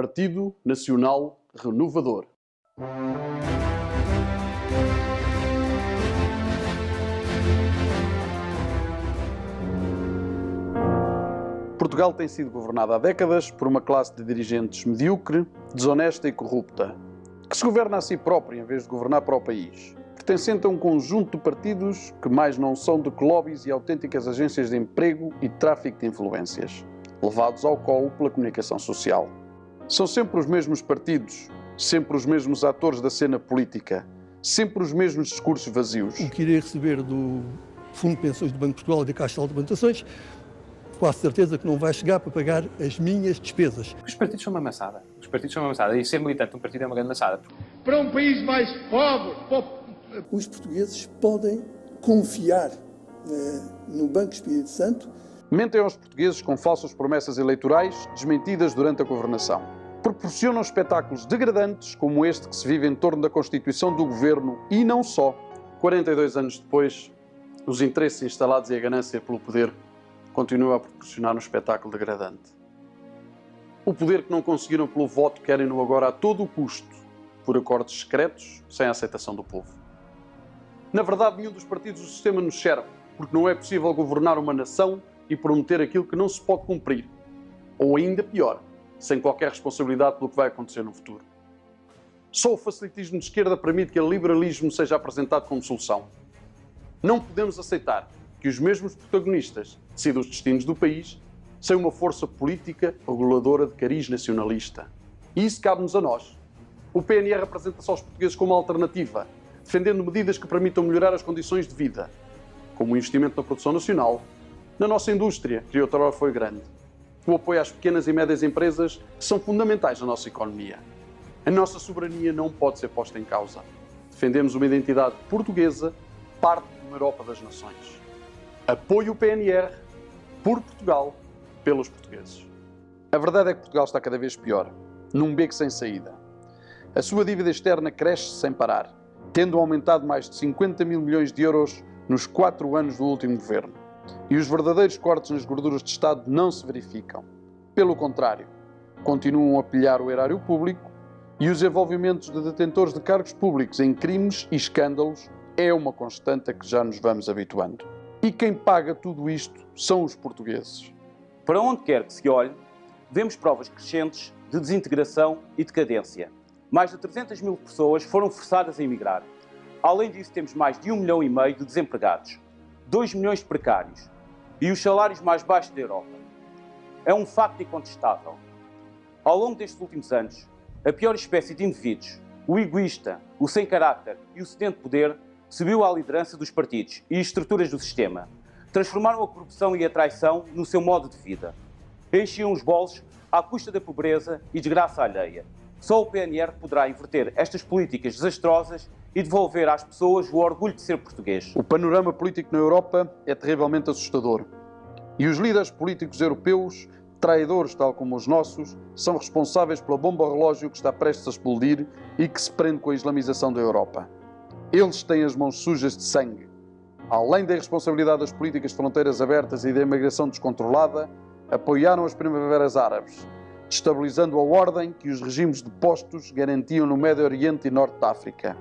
Partido Nacional Renovador. Portugal tem sido governado há décadas por uma classe de dirigentes medíocre, desonesta e corrupta, que se governa a si própria em vez de governar para o país, pertencente a um conjunto de partidos que mais não são do que lobbies e autênticas agências de emprego e tráfico de influências, levados ao colo pela comunicação social. São sempre os mesmos partidos, sempre os mesmos atores da cena política, sempre os mesmos discursos vazios. O que irei receber do Fundo de Pensões do Banco de Portugal e da Caixa de Alimentações, quase certeza que não vai chegar para pagar as minhas despesas. Os partidos são uma maçada. E ser militante de um partido é uma grande maçada. Para um país mais pobre. Os portugueses podem confiar no Banco Espírito Santo. Mentem aos portugueses com falsas promessas eleitorais desmentidas durante a governação. Proporcionam espetáculos degradantes como este que se vive em torno da constituição do governo e não só. 42 anos depois, os interesses instalados e a ganância pelo poder continuam a proporcionar um espetáculo degradante. O poder que não conseguiram pelo voto querem-no agora a todo o custo, por acordos secretos, sem a aceitação do povo. Na verdade, nenhum dos partidos do sistema nos serve, porque não é possível governar uma nação e prometer aquilo que não se pode cumprir. Ou ainda pior, sem qualquer responsabilidade pelo que vai acontecer no futuro. Só o facilitismo de esquerda permite que o liberalismo seja apresentado como solução. Não podemos aceitar que os mesmos protagonistas decidam os destinos do país sem uma força política reguladora de cariz nacionalista. E isso cabe-nos a nós. O PNR apresenta-se aos portugueses como alternativa, defendendo medidas que permitam melhorar as condições de vida, como o investimento na produção nacional, na nossa indústria, que outrora foi grande, o apoio às pequenas e médias empresas, que são fundamentais na nossa economia. A nossa soberania não pode ser posta em causa. Defendemos uma identidade portuguesa, parte de uma Europa das nações. Apoio o PNR, por Portugal, pelos portugueses. A verdade é que Portugal está cada vez pior, num beco sem saída. A sua dívida externa cresce sem parar, tendo aumentado mais de 50 mil milhões de euros nos 4 anos do último governo. E os verdadeiros cortes nas gorduras de Estado não se verificam. Pelo contrário, continuam a pilhar o erário público e os envolvimentos de detentores de cargos públicos em crimes e escândalos é uma constante a que já nos vamos habituando. E quem paga tudo isto são os portugueses. Para onde quer que se olhe, vemos provas crescentes de desintegração e decadência. Mais de 300 mil pessoas foram forçadas a emigrar. Além disso, temos mais de 1,5 milhão de desempregados, 2 milhões de precários e os salários mais baixos da Europa. É um facto incontestável. Ao longo destes últimos anos, a pior espécie de indivíduos, o egoísta, o sem caráter e o sedento de poder, subiu à liderança dos partidos e estruturas do sistema. Transformaram a corrupção e a traição no seu modo de vida. Enchiam os bolsos à custa da pobreza e desgraça alheia. Só o PNR poderá inverter estas políticas desastrosas e devolver às pessoas o orgulho de ser português. O panorama político na Europa é terrivelmente assustador. E os líderes políticos europeus, traidores tal como os nossos, são responsáveis pela bomba relógio que está prestes a explodir e que se prende com a islamização da Europa. Eles têm as mãos sujas de sangue. Além da irresponsabilidade das políticas de fronteiras abertas e da imigração descontrolada, apoiaram as primaveras árabes, destabilizando a ordem que os regimes depostos garantiam no Médio Oriente e Norte da África.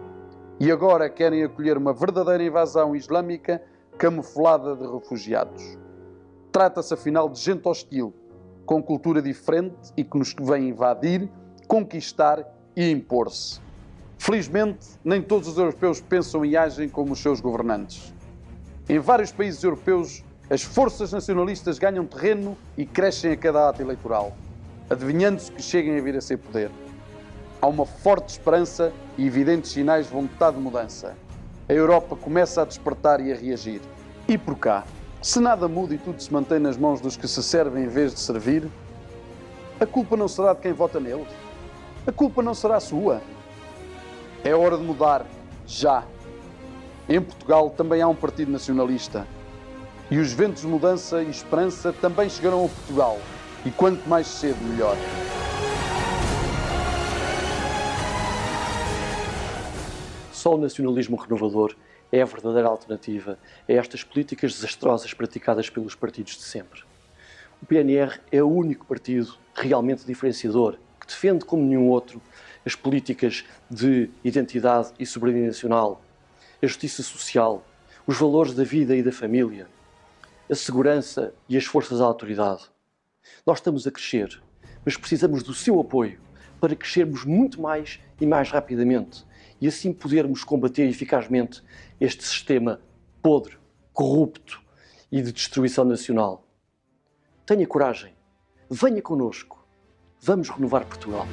E agora querem acolher uma verdadeira invasão islâmica camuflada de refugiados. Trata-se afinal de gente hostil, com cultura diferente e que nos vem invadir, conquistar e impor-se. Felizmente, nem todos os europeus pensam e agem como os seus governantes. Em vários países europeus, as forças nacionalistas ganham terreno e crescem a cada ato eleitoral, adivinhando-se que cheguem a vir a ser poder. Há uma forte esperança e evidentes sinais de vontade de mudança. A Europa começa a despertar e a reagir. E por cá, se nada muda e tudo se mantém nas mãos dos que se servem em vez de servir, a culpa não será de quem vota neles. A culpa não será sua. É hora de mudar, já. Em Portugal também há um partido nacionalista. E os ventos de mudança e esperança também chegarão a Portugal. E quanto mais cedo, melhor. Só o nacionalismo renovador é a verdadeira alternativa a estas políticas desastrosas praticadas pelos partidos de sempre. O PNR é o único partido realmente diferenciador que que defende como nenhum outro as políticas de identidade e soberania nacional, a justiça social, os valores da vida e da família, a segurança e as forças da autoridade. Nós estamos a crescer, mas precisamos do seu apoio para crescermos muito mais e mais rapidamente e assim podermos combater eficazmente este sistema podre, corrupto e de destruição nacional. Tenha coragem, venha connosco, vamos renovar Portugal.